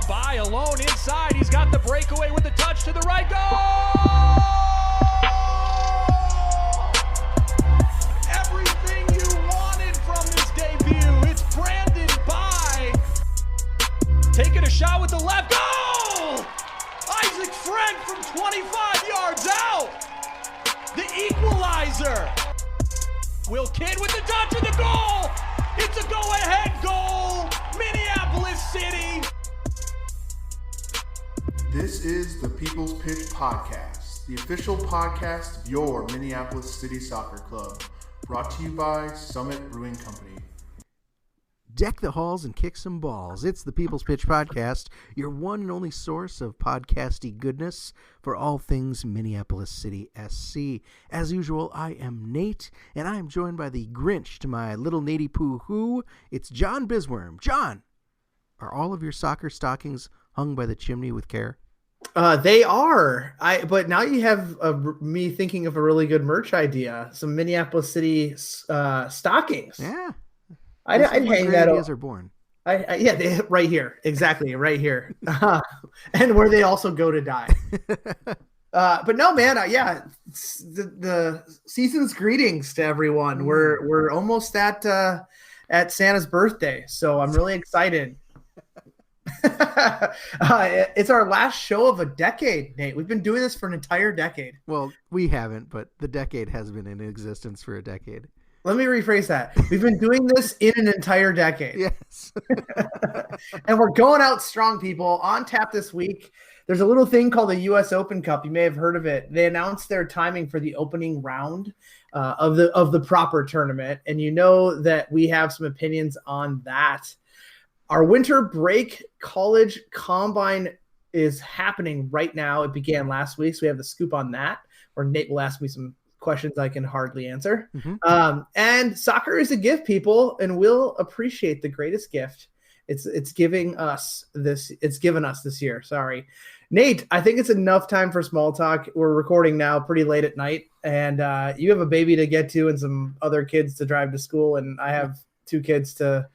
by alone inside. He's got the breakaway with the touch to the right. Goal! Everything you wanted from this debut. It's Brandon by taking a shot with the left. Goal! Isaac Friend from 25 yards out. The equalizer. Will Kidd with the touch of the goal. It's a go-ahead goal. Minneapolis City. This is the People's Pitch Podcast, the official podcast of your Minneapolis City Soccer Club, brought to you by Summit Brewing Company. Deck the halls and kick some balls. It's the People's Pitch Podcast, your one and only source of podcasty goodness for all things Minneapolis City SC. As usual, I am Nate, and I am joined by the Grinch to my little Natey Pooh-Hoo. It's John Bisworm. John, are all of your soccer stockings hung by the chimney with care? They are. But now you have me thinking of a really good merch idea. Some Minneapolis City stockings. Yeah. I'd hang that ideas are born. Right here. Exactly. Right here. And where they also go to die. But no, man. The season's greetings to everyone. We're almost at Santa's birthday. So I'm really excited. It's our last show of a decade, Nate. We've been doing this for an entire decade. Well, we haven't, but the decade has been in existence for a decade. Let me rephrase that. We've been doing this in an entire decade. Yes. And we're going out strong, people. On tap this week, there's a little thing called the U.S. Open Cup. You may have heard of it. They announced their timing for the opening round of the proper tournament. And you know that we have some opinions on that. Our winter break college combine is happening right now. It began last week, so we have the scoop on that, where Nate will ask me some questions I can hardly answer. Mm-hmm. And soccer is a gift, people, and we'll appreciate the greatest gift it's given us this year. Sorry. Nate, I think it's enough time for small talk. We're recording now pretty late at night, and you have a baby to get to and some other kids to drive to school, and I have two kids to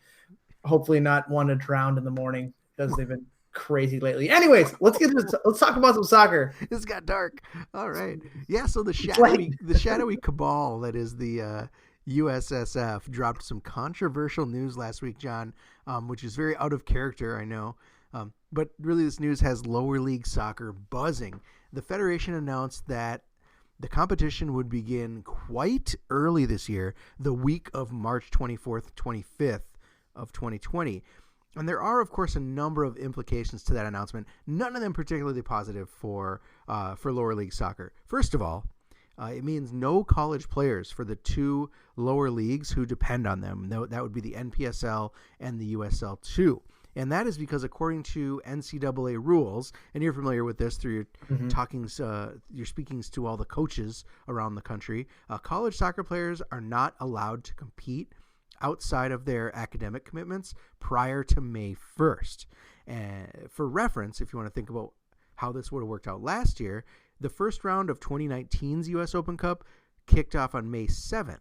hopefully not want to drown in the morning because they've been crazy lately. Anyways, let's talk about some soccer. This got dark. All right. Yeah, so the shadowy cabal that is the USSF dropped some controversial news last week, John, which is very out of character, I know. But really this news has lower league soccer buzzing. The Federation announced that the competition would begin quite early this year, the week of March 24th, 25th of 2020. And there are, of course, a number of implications to that announcement, none of them particularly positive for lower league soccer. First of all, it means no college players for the two lower leagues who depend on them. That would be the NPSL and the USL2. And that is because according to NCAA rules, and you're familiar with this through your your speakings to all the coaches around the country, college soccer players are not allowed to compete outside of their academic commitments prior to May 1st. And for reference, if you want to think about how this would have worked out last year, the first round of 2019's U.S. Open Cup kicked off on May 7th.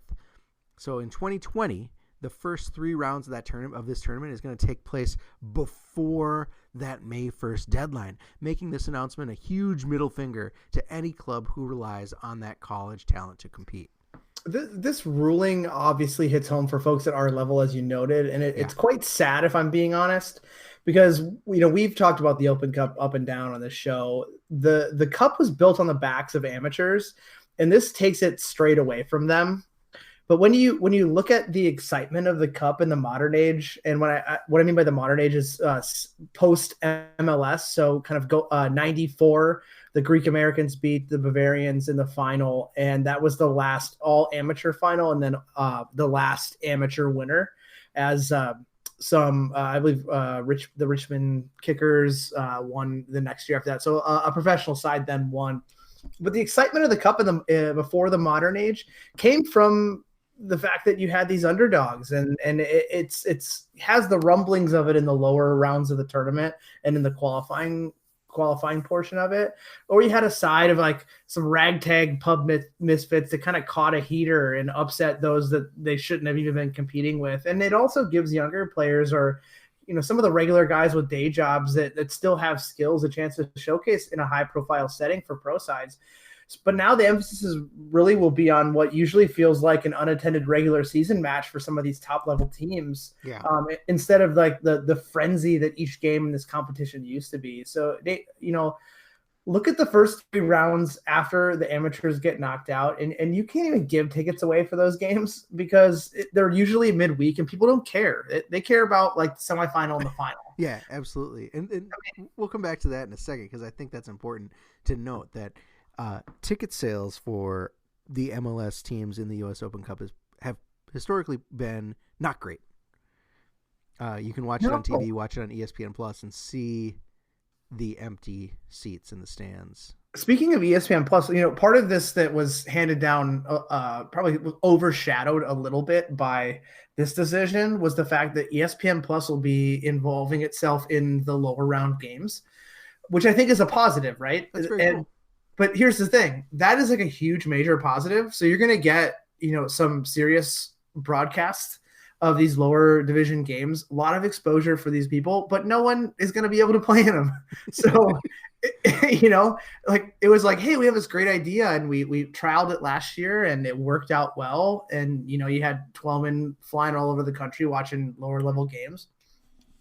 So in 2020, the first three rounds of this tournament is going to take place before that May 1st deadline, making this announcement a huge middle finger to any club who relies on that college talent to compete. This ruling obviously hits home for folks at our level, as you noted, and it's quite sad, if I'm being honest, because we've talked about the Open Cup up and down on this show. The cup was built on the backs of amateurs, and this takes it straight away from them. But when you look at the excitement of the cup in the modern age, and what I mean by the modern age is post MLS, so kind of 94. The Greek Americans beat the Bavarians in the final, and that was the last all amateur final, and then the last amateur winner, as I believe the Richmond Kickers won the next year after that. So a professional side then won. But the excitement of the cup before the modern age came from the fact that you had these underdogs, and it's has the rumblings of it in the lower rounds of the tournament and in the qualifying portion of it, or you had a side of like some ragtag pub misfits that kind of caught a heater and upset those that they shouldn't have even been competing with. And it also gives younger players or some of the regular guys with day jobs that still have skills, a chance to showcase in a high profile setting for pro sides. But now the emphasis really will be on what usually feels like an unattended regular season match for some of these top level teams. Yeah. Instead of like the frenzy that each game in this competition used to be. So they, look at the first 3 rounds after the amateurs get knocked out, and you can't even give tickets away for those games because they're usually midweek and people don't care. They care about like the semifinal and the final. Yeah, absolutely. And we'll come back to that in a second because I think that's important to note that ticket sales for the MLS teams in the U.S. Open Cup have historically been not great. You can watch it on TV, watch it on ESPN Plus, and see the empty seats in the stands. Speaking of ESPN Plus, part of this that was handed down probably overshadowed a little bit by this decision was the fact that ESPN Plus will be involving itself in the lower round games, which I think is a positive, right? That's very cool. But here's the thing. That is like a huge major positive. So you're going to get, some serious broadcast of these lower division games, a lot of exposure for these people, but no one is going to be able to play in them. So, it was like, hey, we have this great idea and we trialed it last year and it worked out well. And, you had 12 men flying all over the country watching lower level games.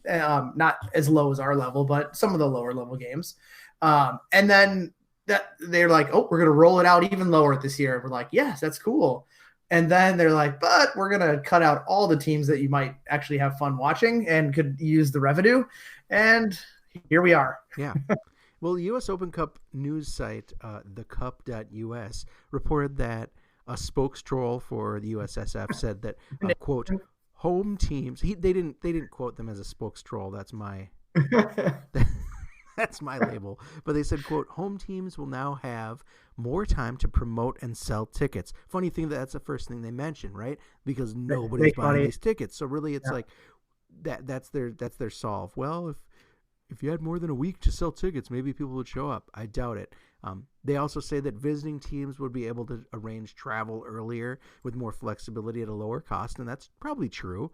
Not as low as our level, but some of the lower level games. And then that they're like, oh, we're going to roll it out even lower this year. We're like, yes, that's cool. And then they're like, but we're going to cut out all the teams that you might actually have fun watching and could use the revenue. And here we are. Yeah. Well, the U.S. Open Cup news site, thecup.us, reported that a spokestroll for the USSF said that, quote, home teams, they didn't quote them as a spokestroll. That's my that's my label. But they said, quote, home teams will now have more time to promote and sell tickets. Funny thing, that's the first thing they mentioned, right? Because nobody's buying these tickets. So really it's like that's their solve. Well, if you had more than a week to sell tickets, maybe people would show up. I doubt it. They also say that visiting teams would be able to arrange travel earlier with more flexibility at a lower cost, and that's probably true.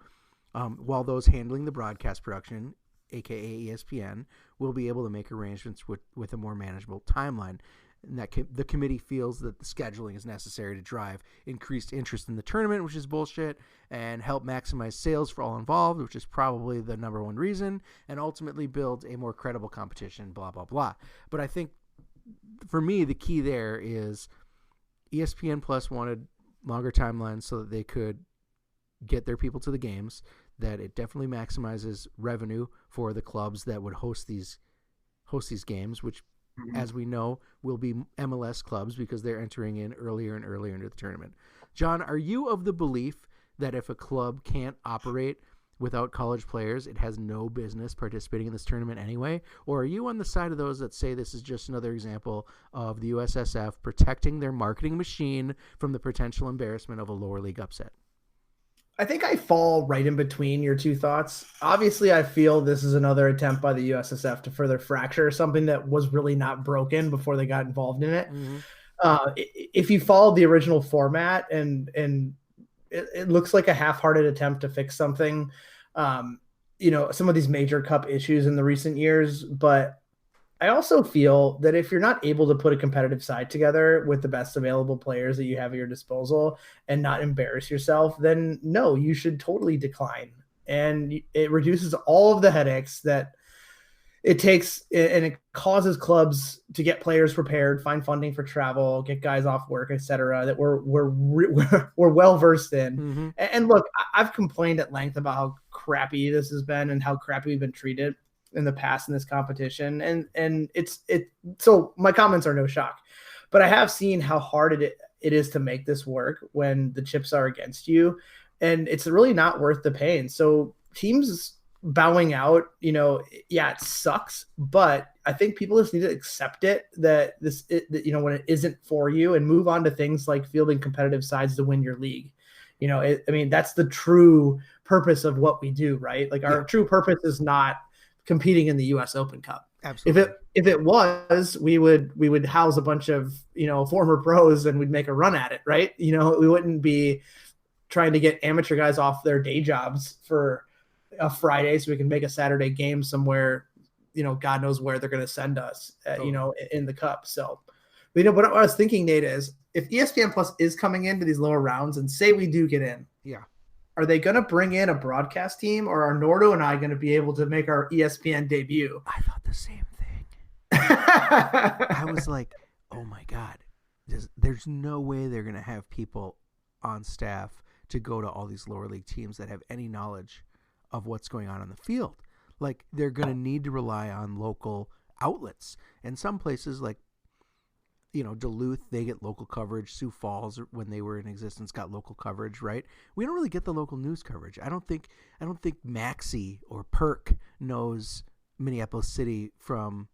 While those handling the broadcast production, aka ESPN, will be able to make arrangements with a more manageable timeline. And that the committee feels that the scheduling is necessary to drive increased interest in the tournament, which is bullshit, and help maximize sales for all involved, which is probably the number one reason, and ultimately build a more credible competition, blah, blah, blah. But I think for me, the key there is ESPN Plus wanted longer timelines so that they could get their people to the games, that it definitely maximizes revenue for the clubs that would host these games, which, as we know, will be MLS clubs because they're entering in earlier and earlier into the tournament. John, are you of the belief that if a club can't operate without college players, it has no business participating in this tournament anyway? Or are you on the side of those that say this is just another example of the USSF protecting their marketing machine from the potential embarrassment of a lower league upset? I think I fall right in between your two thoughts. Obviously, I feel this is another attempt by the USSF to further fracture something that was really not broken before they got involved in it. Mm-hmm. If you follow the original format and it looks like a half-hearted attempt to fix something, some of these major cup issues in the recent years, but I also feel that if you're not able to put a competitive side together with the best available players that you have at your disposal and not embarrass yourself, then no, you should totally decline. And it reduces all of the headaches that it takes, and it causes clubs to get players prepared, find funding for travel, get guys off work, etc. that we're well versed in. Mm-hmm. And look, I've complained at length about how crappy this has been and how crappy we've been treated in the past in this competition. And so my comments are no shock, but I have seen how hard it is to make this work when the chips are against you, and it's really not worth the pain. So teams bowing out, it sucks, but I think people just need to accept it that when it isn't for you, and move on to things like fielding competitive sides to win your league. That's the true purpose of what we do, right? Like our true purpose is not competing in the U.S. Open Cup. Absolutely. If it was, we would house a bunch of former pros and we'd make a run at it, right? We wouldn't be trying to get amateur guys off their day jobs for a Friday so we can make a Saturday game somewhere, God knows where they're going to send us, in the cup. So, what I was thinking, Nate, is if ESPN Plus is coming into these lower rounds and say we do get in, Yeah. are they going to bring in a broadcast team, or are Nordo and I going to be able to make our ESPN debut? I thought the same thing. I was like, oh my God, there's no way they're going to have people on staff to go to all these lower league teams that have any knowledge of what's going on the field. Like, they're going to need to rely on local outlets. And some places like, Duluth, they get local coverage. Sioux Falls, when they were in existence, got local coverage, right? We don't really get the local news coverage. I don't think Maxie or Perk knows Minneapolis City from,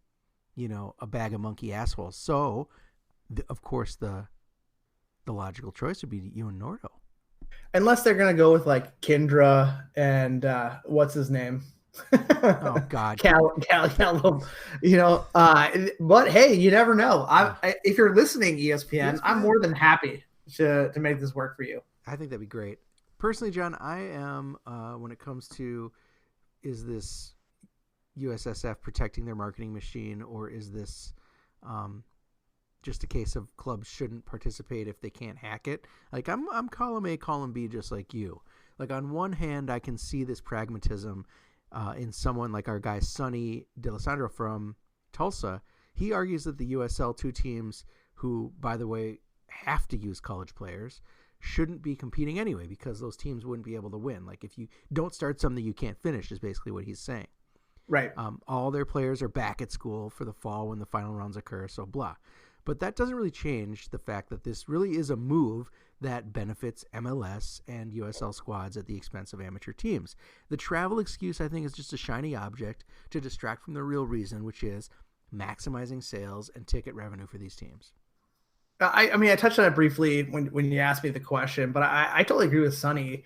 a bag of monkey assholes. So, of course, the logical choice would be you and Nordo. Unless they're going to go with like Kendra and what's his name? Oh God, Cal, but hey, you never know. If you're listening, ESPN, I'm more than happy to make this work for you. I think that'd be great. Personally, John, I am when it comes to, is this USSF protecting their marketing machine, or is this just a case of clubs shouldn't participate if they can't hack it? Like, I'm column A, column B, just like you. Like, on one hand, I can see this pragmatism in someone like our guy Sonny DeLisandro from Tulsa. He argues that the USL 2 teams, who, by the way, have to use college players, shouldn't be competing anyway because those teams wouldn't be able to win. Like, if you don't start something you can't finish, is basically what he's saying. Right. All their players are back at school for the fall when the final rounds occur, so blah. But that doesn't really change the fact that this really is a move that benefits MLS and USL squads at the expense of amateur teams. The travel excuse, I think, is just a shiny object to distract from the real reason, which is maximizing sales and ticket revenue for these teams. I mean, I touched on it briefly when you asked me the question, but I totally agree with Sonny.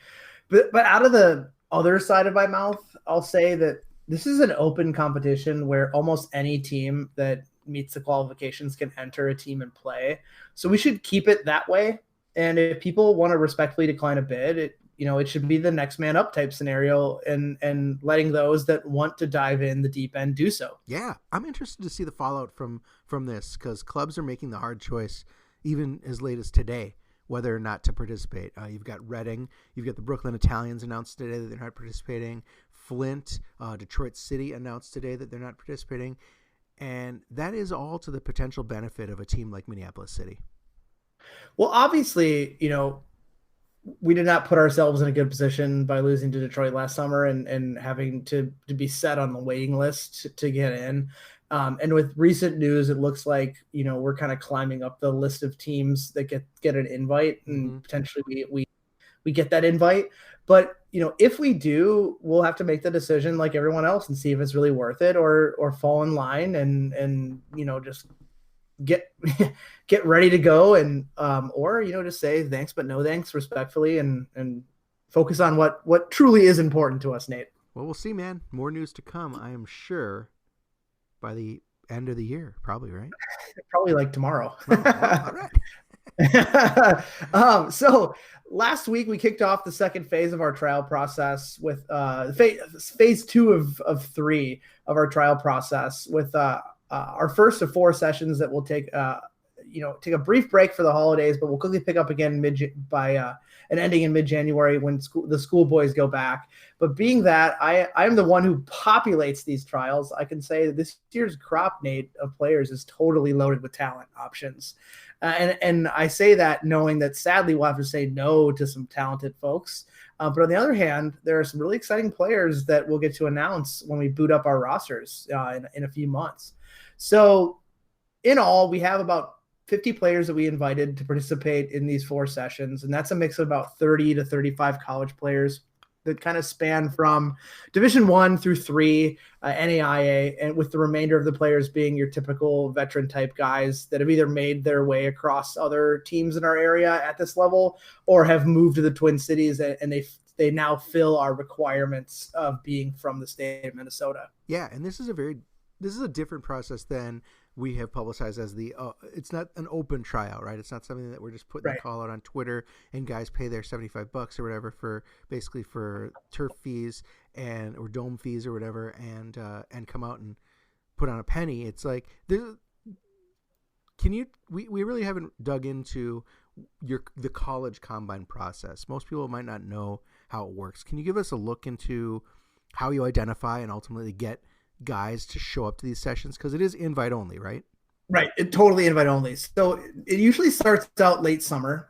But out of the other side of my mouth, I'll say that this is an open competition where almost any team that meets the qualifications can enter a team and play. So we should keep it that way. And if people want to respectfully decline a bid, it should be the next man up type scenario, and letting those that want to dive in the deep end do so. Yeah, I'm interested to see the fallout from this, because clubs are making the hard choice even as late as today whether or not to participate. You've got Reading, you've got the Brooklyn Italians announced today that they're not participating. Flint, Detroit City announced today that they're not participating. And that is all to the potential benefit of a team like Minneapolis City. Well, obviously, we did not put ourselves in a good position by losing to Detroit last summer and having to be set on the waiting list to get in. And with recent news, it looks like, we're kind of climbing up the list of teams that get an invite, and potentially we get that invite. But, if we do, we'll have to make the decision like everyone else and see if it's really worth it, or fall in line and just get ready to go, and or just say thanks but no thanks respectfully, and focus on what truly is important to us, Nate. Well, we'll see, man. More news to come, I am sure, by the end of the year, probably, right? Probably like tomorrow. All right. So last week we kicked off the second phase of our trial process with phase 2 of 3 of our trial process with our first of 4 sessions that will take a brief break for the holidays, but we'll quickly pick up again and ending in mid-January when the school boys go back. But being that I am the one who populates these trials, I can say that this year's crop, Nate, of players is totally loaded with talent options. And I say that knowing that sadly we'll have to say no to some talented folks. But on the other hand, there are some really exciting players that we'll get to announce when we boot up our rosters in a few months. So in all, we have about 50 players that we invited to participate in these 4 sessions. And that's a mix of about 30 to 35 college players that kind of span from Division 1 through 3, NAIA, and with the remainder of the players being your typical veteran type guys that have either made their way across other teams in our area at this level or have moved to the Twin Cities, and they now fill our requirements of being from the state of Minnesota. Yeah, and this is a different process than we have publicized as it's not an open tryout, right? It's not something that we're just putting a call out on Twitter and guys pay their $75 or whatever for turf fees or dome fees or whatever, and come out and put on a penny. It's like we really haven't dug into the college combine process. Most people might not know how it works. Can you give us a look into how you identify and ultimately get guys to show up to these sessions? Because it is invite only, right? Right. It totally invite only. So it usually starts out late summer,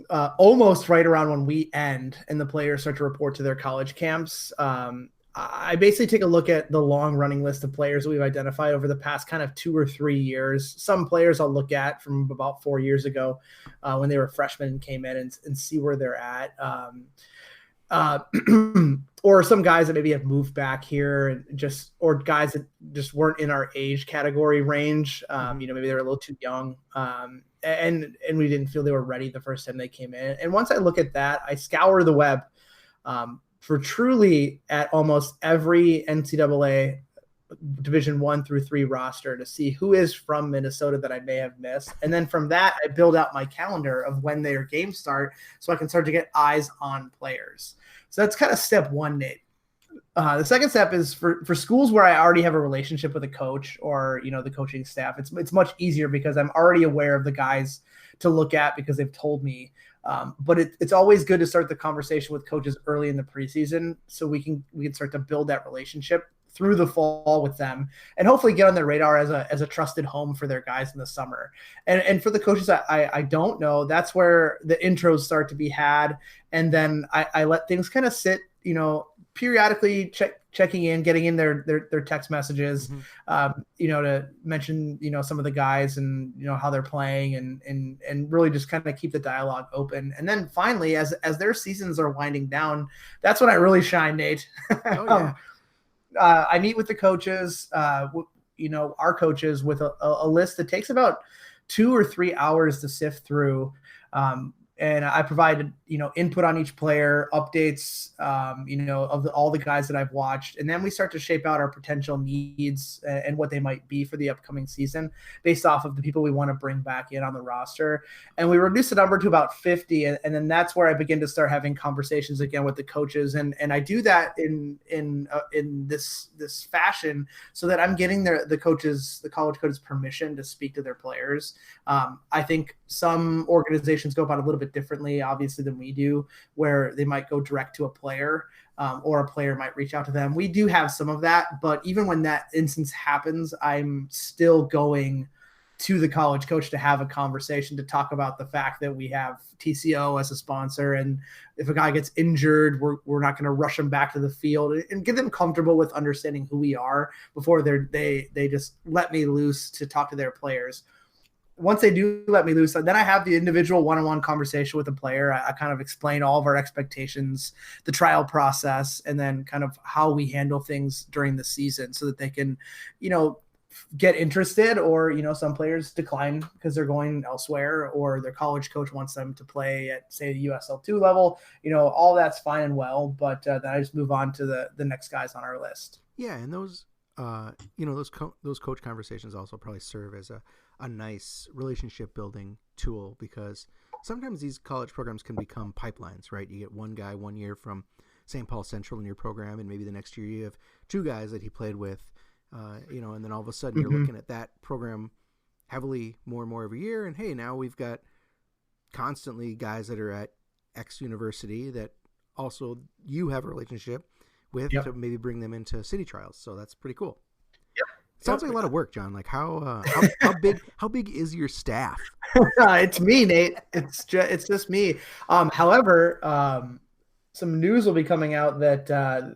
almost right around when we end and the players start to report to their college camps. I basically take a look at the long running list of players that we've identified over the past kind of 2 or 3 years. Some players I'll look at from about 4 years ago when they were freshmen and came in and see where they're at. Or some guys that maybe have moved back here and or guys that just weren't in our age category range. Maybe they were a little too young. And we didn't feel they were ready the first time they came in. And once I look at that, I scour the web for truly at almost every NCAA Division 1 through 3 roster to see who is from Minnesota that I may have missed. And then from that, I build out my calendar of when their games start so I can start to get eyes on players. So that's kind of step one, Nate. The second step is for schools where I already have a relationship with a coach or, the coaching staff. It's much easier because I'm already aware of the guys to look at because they've told me. But it's always good to start the conversation with coaches early in the preseason so we can start to build that relationship through the fall with them and hopefully get on their radar as a trusted home for their guys in the summer. And for the coaches I don't know, that's where the intros start to be had. And then I let things kind of sit, periodically checking in, getting in their text messages, to mention, some of the guys and, how they're playing and really just kind of keep the dialogue open. And then finally, as their seasons are winding down, that's when I really shine, Nate. Oh, yeah. I meet with the coaches, our coaches with a list that takes about 2 or 3 hours to sift through. And I provided, input on each player, updates, of all the guys that I've watched. And then we start to shape out our potential needs and what they might be for the upcoming season based off of the people we want to bring back in on the roster. And we reduce the number to about 50. And then that's where I begin to start having conversations again with the coaches. And I do that in this fashion so that I'm getting the college coaches permission to speak to their players. I think some organizations go about a little bit differently, obviously, than we do, where they might go direct to a player or a player might reach out to them. We do have some of that, but even when that instance happens, I'm still going to the college coach to have a conversation to talk about the fact that we have TCO as a sponsor. And if a guy gets injured, we're not going to rush him back to the field and get them comfortable with understanding who we are before they just let me loose to talk to their players. Once they do let me loose, then I have the individual one-on-one conversation with the player. I kind of explain all of our expectations, the trial process, and then kind of how we handle things during the season so that they can, get interested or, some players decline because they're going elsewhere or their college coach wants them to play at, say, the USL2 level. All that's fine and well, but then I just move on to the next guys on our list. Yeah, and those those coach conversations also probably serve as a nice relationship building tool because sometimes these college programs can become pipelines, right? You get one guy 1 year from St. Paul Central in your program, and maybe the next year you have 2 guys that he played with, and then all of a sudden you're looking at that program heavily more and more every year. And hey, now we've got constantly guys that are at X university that also you have a relationship with to maybe bring them into city trials. So that's pretty cool. Sounds like a lot of work, John. Like how big is your staff? It's me, Nate. It's just me. However, some news will be coming out that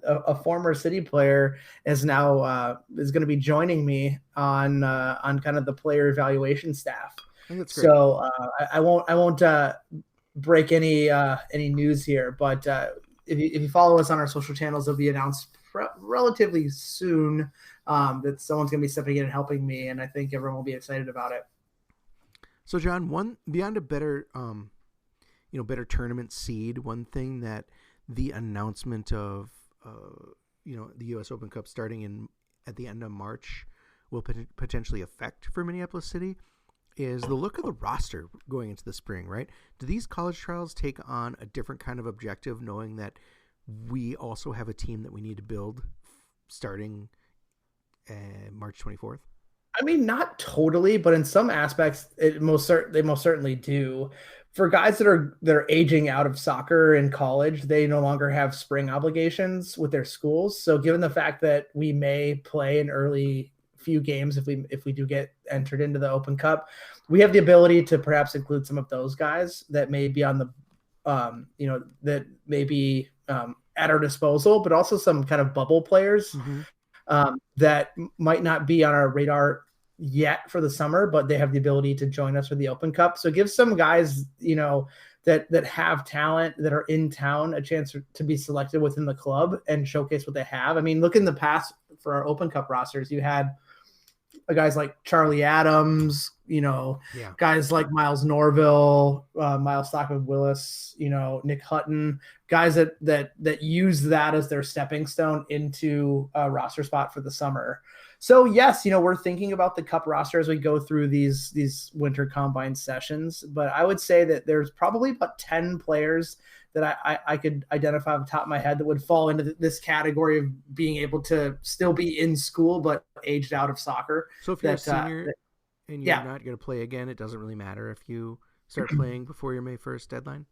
a former City player is now is going to be joining me on kind of the player evaluation staff. I think that's great. So I won't break any news here, but if you follow us on our social channels, it'll be announced relatively soon that someone's going to be stepping in and helping me, and I think everyone will be excited about it. So, John, beyond a better, better tournament seed, one thing that the announcement of, the U.S. Open Cup starting at the end of March will potentially affect for Minneapolis City is the look of the roster going into the spring, right? Do these college trials take on a different kind of objective, knowing that we also have a team that we need to build starting March 24th? I mean, not totally, but in some aspects, they most certainly do. For guys that are aging out of soccer in college, they no longer have spring obligations with their schools. So, given the fact that we may play an early few games if we do get entered into the Open Cup, we have the ability to perhaps include some of those guys that may be on the, that may be at our disposal, but also some kind of bubble players that might not be on our radar yet for the summer, but they have the ability to join us for the Open Cup. So give some guys, that have talent, that are in town, a chance to be selected within the club and showcase what they have. I mean, look in the past for our Open Cup rosters, you had guys like Charlie Adams, guys like Miles Norville, Miles Stockman-Willis, Nick Hutton, guys that use that as their stepping stone into a roster spot for the summer. So yes, we're thinking about the Cup roster as we go through these winter combine sessions, but I would say that there's probably about 10 players that I could identify off the top of my head that would fall into this category of being able to still be in school but aged out of soccer. So if you're a senior and you're not going to play again, it doesn't really matter if you start playing before your May 1st deadline?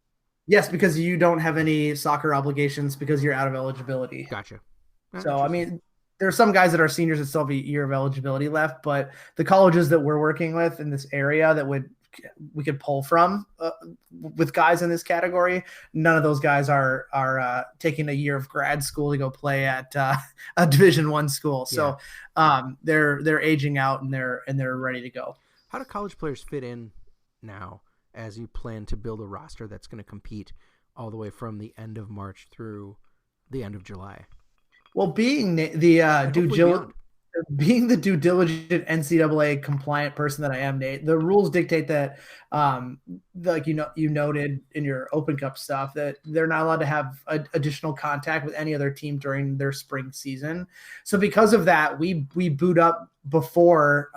Yes, because you don't have any soccer obligations because you're out of eligibility. Gotcha. So, I mean, there are some guys that are seniors that still have a year of eligibility left, but the colleges that we're working with in this area that we could pull from with guys in this category, none of those guys are taking a year of grad school to go play at a Division I school. So they're aging out and they're ready to go. How do college players fit in now as you plan to build a roster that's going to compete all the way from the end of March through the end of July? Well, being the due diligent NCAA compliant person that I am, Nate, the rules dictate that, like you noted in your Open Cup stuff, that they're not allowed to have additional contact with any other team during their spring season. So because of that, we boot up before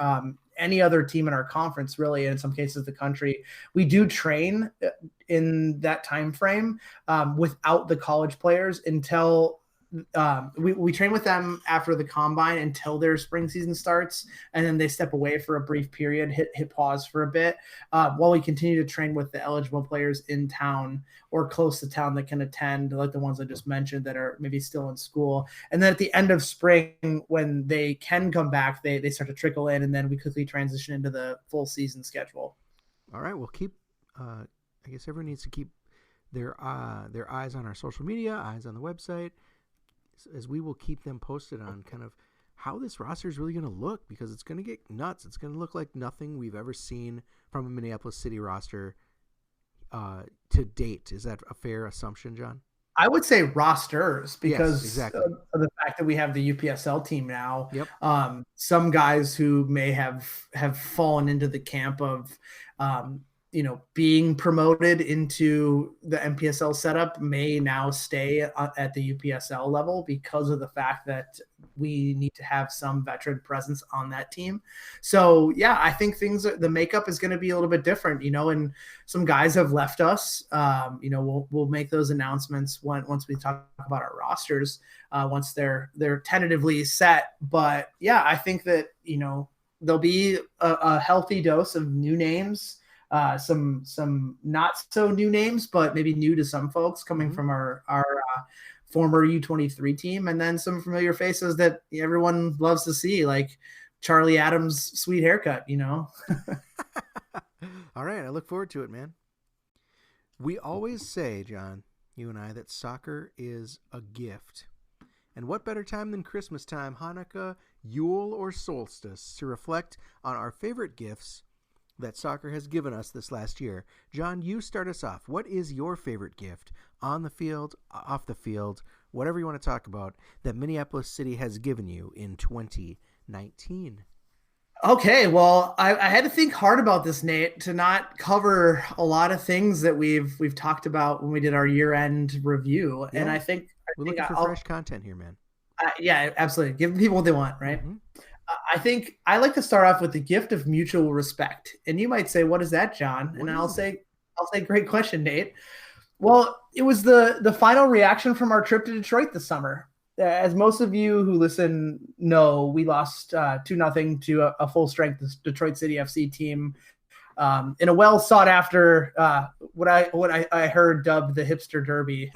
any other team in our conference, really, and in some cases the country. We do train in that time frame without the college players until we train with them after the combine until their spring season starts, and then they step away for a brief period, hit pause for a bit, while we continue to train with the eligible players in town or close to town that can attend, like the ones I just mentioned that are maybe still in school. And then at the end of spring, when they can come back, they start to trickle in, and then we quickly transition into the full season schedule. All right, we'll keep I guess everyone needs to keep their eyes on our social media, eyes on the website, as we will keep them posted on kind of how this roster is really going to look, because it's going to get nuts. It's going to look like nothing we've ever seen from a Minneapolis City roster to date. Is that a fair assumption, John? I would say rosters, because yes, exactly. Of the fact that we have the UPSL team now. Yep. Some guys who may have fallen into the camp of being promoted into the MPSL setup may now stay at the UPSL level because of the fact that we need to have some veteran presence on that team. So yeah, I think the makeup is going to be a little bit different, and some guys have left us. We'll make those announcements once we talk about our rosters, once they're tentatively set. But yeah, I think that, there'll be a healthy dose of new names. Some not so new names, but maybe new to some folks coming from our former U23 team, and then some familiar faces that everyone loves to see, like Charlie Adams' sweet haircut, All right, I look forward to it, man. We always say, John, you and I, that soccer is a gift. And what better time than Christmas time, Hanukkah, Yule, or solstice to reflect on our favorite gifts that soccer has given us this last year. John, you start us off. What is your favorite gift on the field, off the field, whatever you want to talk about, that Minneapolis City has given you in 2019? Okay, well, I had to think hard about this, Nate, to not cover a lot of things that we've talked about when we did our year-end review. Yeah. And I think we're looking for fresh content here, man. Yeah, absolutely. Give people what they want, right? Mm-hmm. I think I like to start off with the gift of mutual respect. And you might say, what is that, John? And I'll say, great question, Nate. Well, it was the final reaction from our trip to Detroit this summer. As most of you who listen know, we lost 2-0 to a full-strength Detroit City FC team in a well sought after what I heard dubbed the hipster derby.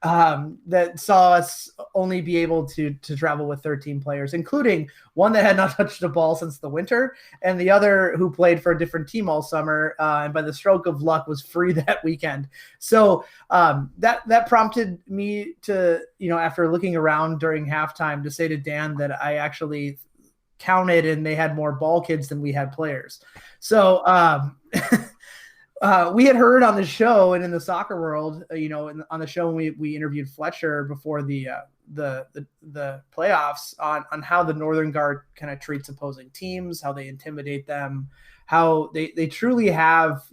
That saw us only be able to travel with 13 players, including one that had not touched a ball since the winter, and the other who played for a different team all summer, and by the stroke of luck was free that weekend. So that prompted me to, after looking around during halftime, to say to Dan that I actually counted and they had more ball kids than we had players. So we had heard on the show and in the soccer world, on the show when we interviewed Fletcher before the playoffs on how the Northern Guard kind of treats opposing teams, how they intimidate them, how they truly have,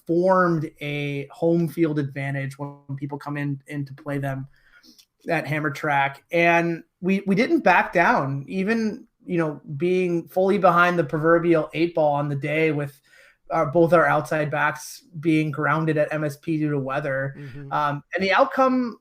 formed a home field advantage when people come in to play them at Hammer Track. And we didn't back down, even, being fully behind the proverbial 8-ball on the day with both our outside backs being grounded at MSP due to weather. Mm-hmm. And the outcome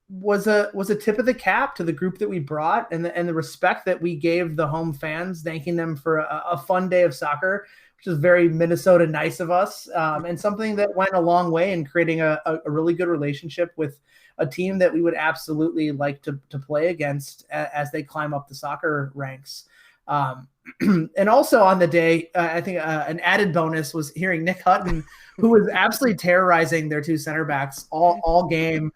was a tip of the cap to the group that we brought and the respect that we gave the home fans, thanking them for a fun day of soccer, which is very Minnesota nice of us, and something that went a long way in creating a really good relationship with a team that we would absolutely like to play against as they climb up the soccer ranks. And also on the day, I think an added bonus was hearing Nick Hutton, who was absolutely terrorizing their two center backs all game.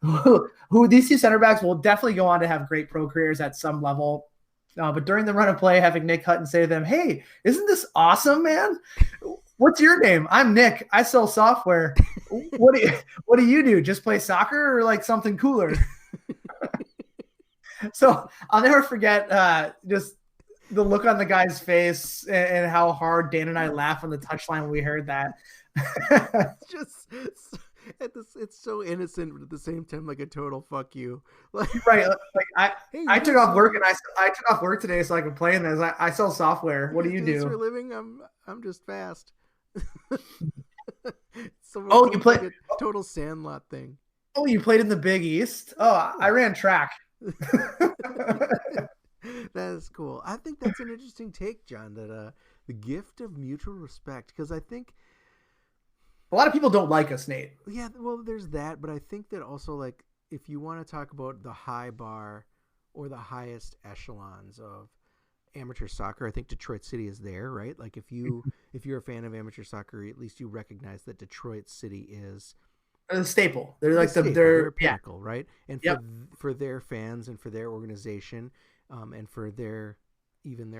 Who these two center backs will definitely go on to have great pro careers at some level. But during the run of play, having Nick Hutton say to them, "Hey, isn't this awesome, man? What's your name? I'm Nick. I sell software. What do you do? Just play soccer or like something cooler?" So I'll never forget just the look on the guy's face and how hard Dan and I laughed on the touchline when we heard that. It's so innocent, but at the same time, like a total fuck you. Right. Like I took off work and I took off work today so I could play in this. I sell software. What do you do? For a living? I'm just fast. You played like a total Sandlot thing. Oh, you played in the Big East? Oh, I ran track. That is cool. I think that's an interesting take, John, that the gift of mutual respect, because I think a lot of people don't like us, Nate. Yeah, well, there's that, but I think that also, like, if you want to talk about the high bar or the highest echelons of amateur soccer, I think Detroit City is there, right? Like, if you're a fan of amateur soccer, at least you recognize that Detroit City is a staple. They're like they're a pinnacle, right? And for their fans and for their organization, and for their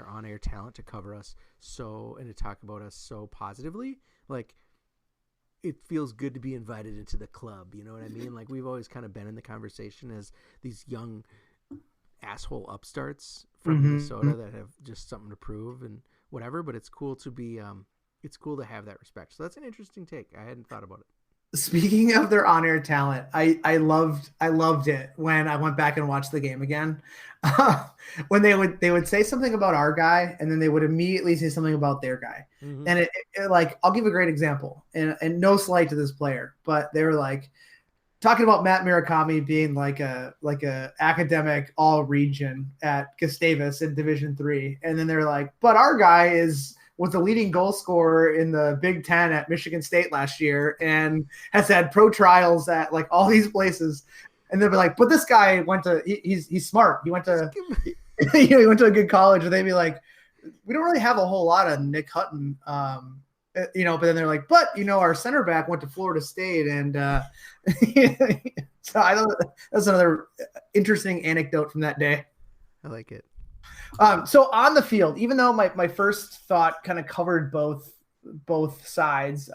on-air talent to cover us and to talk about us so positively, like, it feels good to be invited into the club. You know what I mean? Like, we've always kind of been in the conversation as these young asshole upstarts from Minnesota that have just something to prove and whatever. But it's cool to be, it's cool to have that respect. So that's an interesting take. I hadn't thought about it. Speaking of their on-air talent, I loved it when I went back and watched the game again. When they would say something about our guy, and then they would immediately say something about their guy. Mm-hmm. And it like, I'll give a great example, and no slight to this player, but they were like talking about Matt Murakami being like a academic all region at Gustavus in Division III, and then they're like, but our guy was the leading goal scorer in the Big Ten at Michigan State last year and has had pro trials at like all these places. And they'll be like, but this guy he's smart. He went to, he went to a good college. And they'd be like, we don't really have a whole lot of Nick Hutton, but then they're like, but our center back went to Florida State. And so that's another interesting anecdote from that day. I like it. So on the field, even though my first thought kind of covered both sides,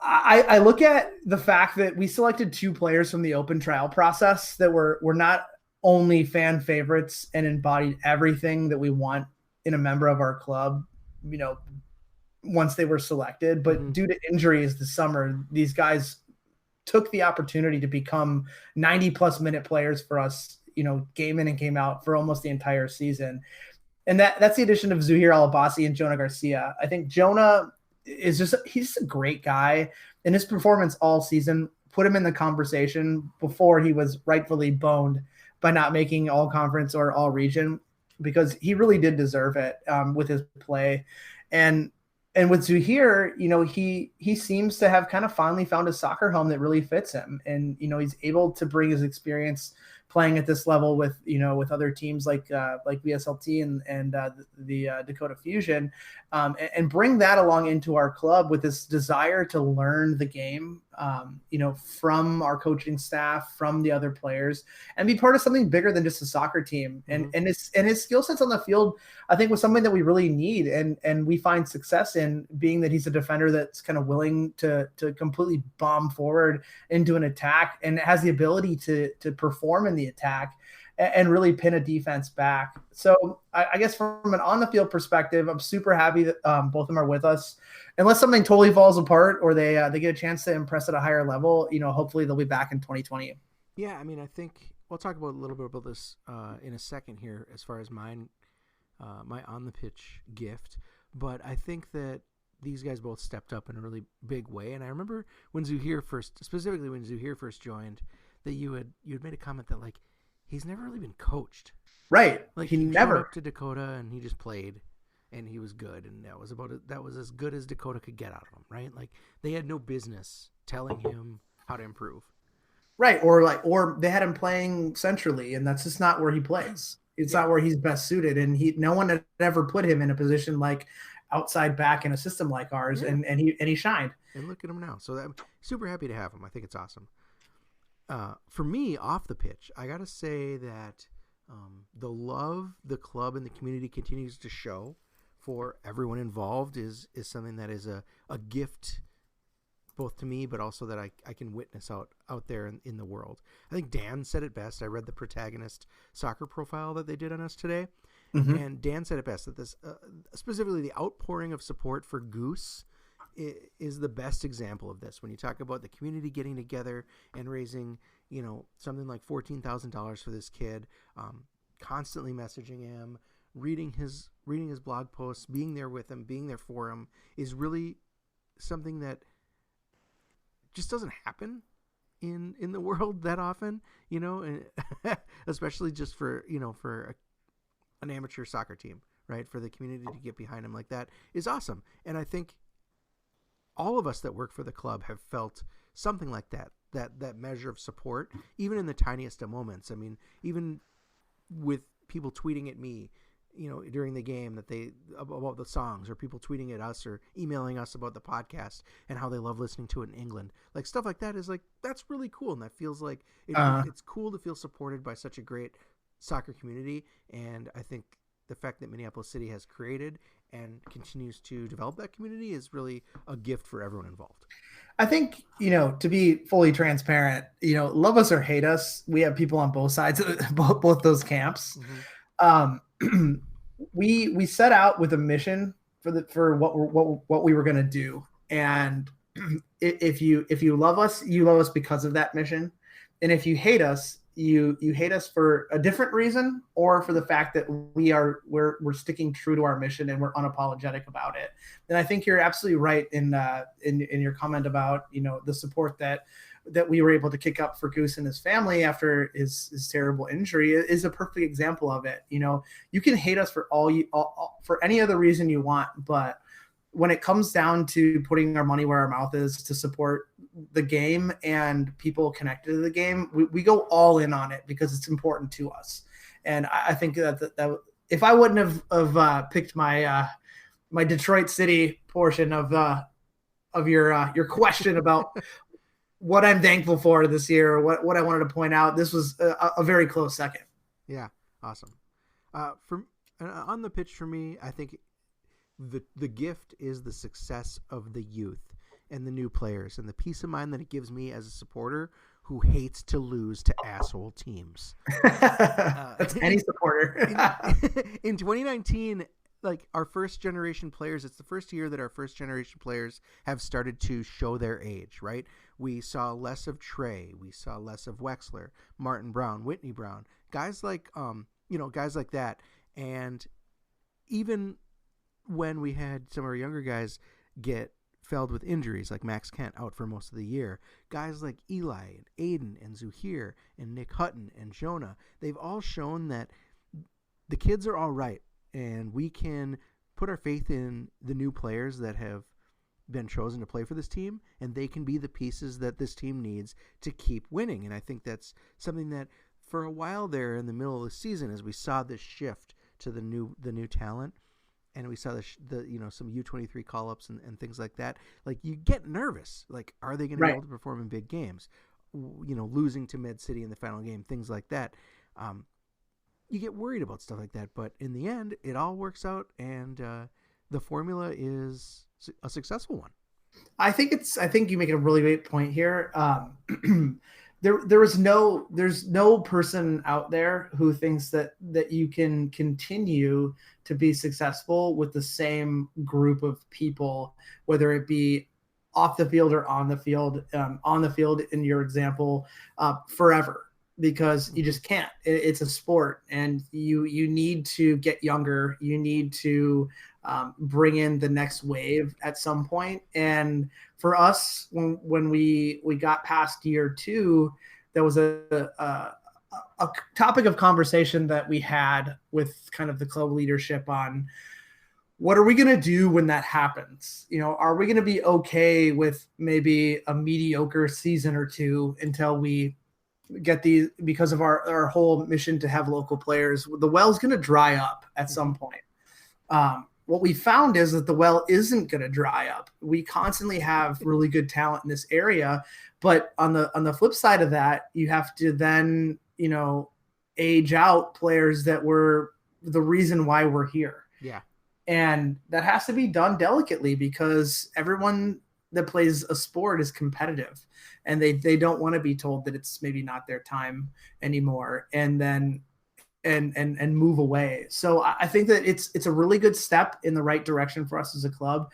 I look at the fact that we selected two players from the open trial process that were not only fan favorites and embodied everything that we want in a member of our club, once they were selected, but due to injuries this summer, these guys took the opportunity to become 90+ minute players for us, game in and game out for almost the entire season. And that's the addition of Zuhir Alabasi and Jonah Garcia. I think Jonah is just he's a great guy, and his performance all season put him in the conversation before he was rightfully boned by not making all conference or all region, because he really did deserve it with his play. And with Zuhair, he seems to have kind of finally found a soccer home that really fits him. And, he's able to bring his experience playing at this level with other teams like VSLT and the Dakota Fusion, and bring that along into our club with this desire to learn the game, from our coaching staff, from the other players, and be part of something bigger than just a soccer team. Mm-hmm. And his skill sets on the field, I think, was something that we really need, and we find success in, being that he's a defender that's kind of willing to completely bomb forward into an attack, and has the ability to perform in the attack and really pin a defense back. So I guess from an on the field perspective, I'm super happy that both of them are with us. Unless something totally falls apart or they get a chance to impress at a higher level, hopefully they'll be back in 2020. Yeah, I mean, I think we'll talk about a little bit about this in a second here, as far as my on the pitch gift. But I think that these guys both stepped up in a really big way. And I remember when Zuhair first joined, that you had made a comment that, like, he's never really been coached. Right. Like, he showed never up to Dakota and he just played, and he was good, and that was as good as Dakota could get out of him, right? Like, they had no business telling him how to improve. Right. Or they had him playing centrally, and that's just not where he plays. It's not where he's best suited. And no one had ever put him in a position like outside back in a system like ours. Yeah. And he shined. And look at him now. So I'm super happy to have him. I think it's awesome. For me, off the pitch, I got to say that the love the club and the community continues to show for everyone involved is something that is a gift, both to me, but also that I can witness out there in the world. I think Dan said it best. I read the protagonist soccer profile that they did on us today, mm-hmm. and Dan said it best, that this specifically the outpouring of support for Goose is the best example of this. When you talk about the community getting together and raising, something like $14,000 for this kid, constantly messaging him, reading his blog posts, being there with him, being there for him, is really something that just doesn't happen in the world that often, especially just for an amateur soccer team, right? For the community to get behind him like that is awesome. And I think all of us that work for the club have felt something like that measure of support, even in the tiniest of moments. I mean, even with people tweeting at me, during the game about the songs, or people tweeting at us or emailing us about the podcast and how they love listening to it in England, like stuff like that is like, that's really cool. And that feels like it's cool to feel supported by such a great soccer community. And I think the fact that Minneapolis City has created and continues to develop that community is really a gift for everyone involved. I think, to be fully transparent, love us or hate us, we have people on both sides of both those camps. Mm-hmm. We set out with a mission for what we were going to do. And if you love us, you love us because of that mission. And if you hate us, you hate us for a different reason, or for the fact that we're sticking true to our mission and we're unapologetic about it. And I think you're absolutely right in your comment about, the support that we were able to kick up for Goose and his family after his terrible injury is a perfect example of it. You can hate us for for any other reason you want, but when it comes down to putting our money where our mouth is to support the game and people connected to the game, we go all in on it because it's important to us. And I think that if I wouldn't have picked my Detroit City portion of your question about what I'm thankful for this year, or what I wanted to point out, this was a very close second. Yeah, awesome. On the pitch for me, I think the gift is the success of the youth and the new players, and the peace of mind that it gives me as a supporter who hates to lose to asshole teams. That's any supporter. In 2019, like, our first generation players, it's the first year that our first generation players have started to show their age, right? We saw less of Trey, we saw less of Wexler, Martin Brown, Whitney Brown, guys like that. And even when we had some of our younger guys get felled with injuries, like Max Kent out for most of the year. Guys like Eli and Aiden and Zuhair and Nick Hutton and Jonah, they've all shown that the kids are all right, and we can put our faith in the new players that have been chosen to play for this team, and they can be the pieces that this team needs to keep winning. And I think that's something that for a while there in the middle of the season, as we saw this shift to the new talent, and we saw the some U23 call-ups and things like that, like you get nervous, like are they going to be able to perform in big games? Losing to Med City in the final game, things like that. You get worried about stuff like that, but in the end, it all works out, and the formula is a successful one. I think you make a really great point here. There's no person out there who thinks that you can continue to be successful with the same group of people, whether it be off the field or on the field. On the field, in your example, forever. Because you just can't. It's a sport, and you need to get younger. You need to bring in the next wave at some point. And for us, when we got past year 2, there was a topic of conversation that we had with kind of the club leadership on what are we going to do when that happens? Are we going to be okay with maybe a mediocre season or 2 until we get these, because of our whole mission to have local players? The well's going to dry up at some point. What we found is that the well isn't going to dry up. We constantly have really good talent in this area, but on the flip side of that, you have to then, age out players that were the reason why we're here. Yeah. And that has to be done delicately, because everyone that plays a sport is competitive, and they don't want to be told that it's maybe not their time anymore and then and move away. So I think that it's a really good step in the right direction for us as a club,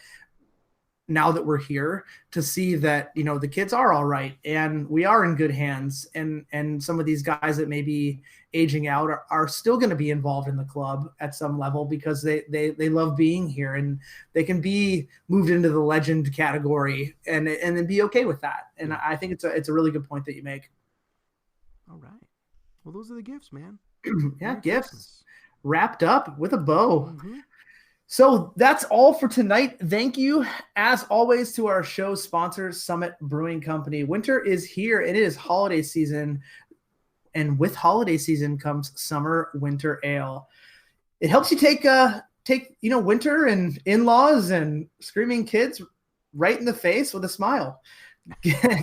now that we're here, to see that, the kids are all right and we are in good hands, and some of these guys that may be aging out are still going to be involved in the club at some level, because they love being here, and they can be moved into the legend category and then be okay with that. And I think it's a really good point that you make. All right. Well, those are the gifts, man. Yeah, Merry gifts Christmas. Wrapped up with a bow. Mm-hmm. So that's all for tonight. Thank you, as always, to our show sponsors, Summit Brewing Company. Winter is here, and it is holiday season. And with holiday season comes summer winter ale. It helps you take winter and in-laws and screaming kids right in the face with a smile.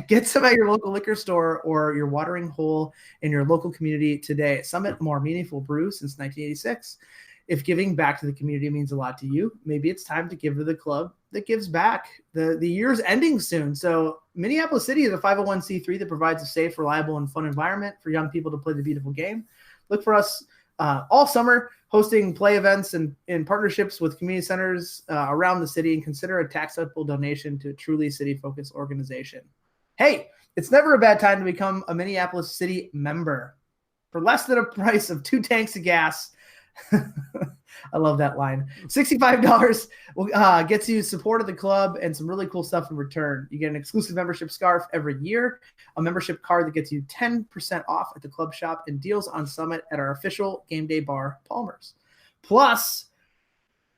Get some at your local liquor store or your watering hole in your local community today. Summit, more meaningful brew since 1986. If giving back to the community means a lot to you, maybe it's time to give to the club that gives back. The year's ending soon. So Minneapolis City is a 501c3 that provides a safe, reliable, and fun environment for young people to play the beautiful game. Look for us all summer, hosting play events and in partnerships with community centers around the city, and consider a tax-deductible donation to a truly city-focused organization. Hey, it's never a bad time to become a Minneapolis City member. For less than a price of 2 tanks of gas, I love that line. $65 gets you support of the club and some really cool stuff in return. You get an exclusive membership scarf every year, a membership card that gets you 10% off at the club shop, and deals on Summit at our official game day bar, Palmer's. Plus,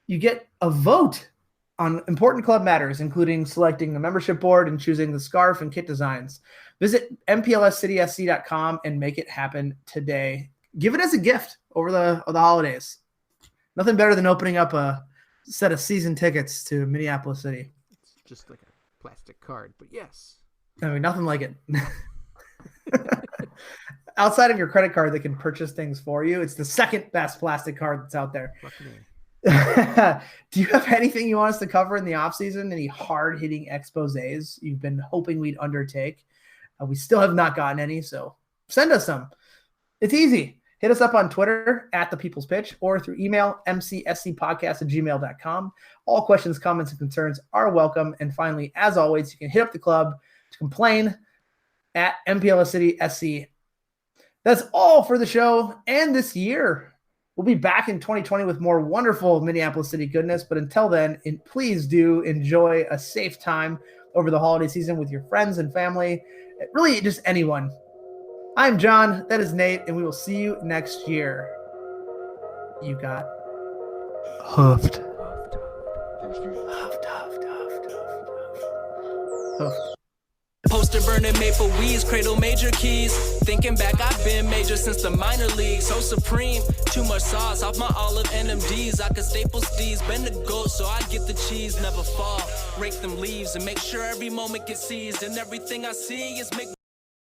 you get a vote on important club matters, including selecting the membership board and choosing the scarf and kit designs. Visit mplscitysc.com and make it happen today. Give it as a gift over the holidays. Nothing better than opening up a set of season tickets to Minneapolis City. It's just like a plastic card, but yes. I mean, nothing like it. Outside of your credit card that can purchase things for you, it's the second best plastic card that's out there. Do you have anything you want us to cover in the off season? Any hard-hitting exposés you've been hoping we'd undertake? We still have not gotten any, so send us some. It's easy. Hit us up on Twitter at The People's Pitch, or through email, mcscpodcast@gmail.com. All questions, comments, and concerns are welcome. And finally, as always, you can hit up the club to complain at MPLS City SC. That's all for the show and this year. We'll be back in 2020 with more wonderful Minneapolis City goodness. But until then, please do enjoy a safe time over the holiday season with your friends and family. Really, just anyone. I'm John. That is Nate. And we will see you next year. You got Huffed. Huffed. Poster burning maple weeds, cradle major keys. Thinking back, I've been major since the minor league. So supreme, too much sauce off my olive NMDs. I could staple steez, bend the goat so I get the cheese. Never fall, rake them leaves and make sure every moment gets seized. And everything I see is make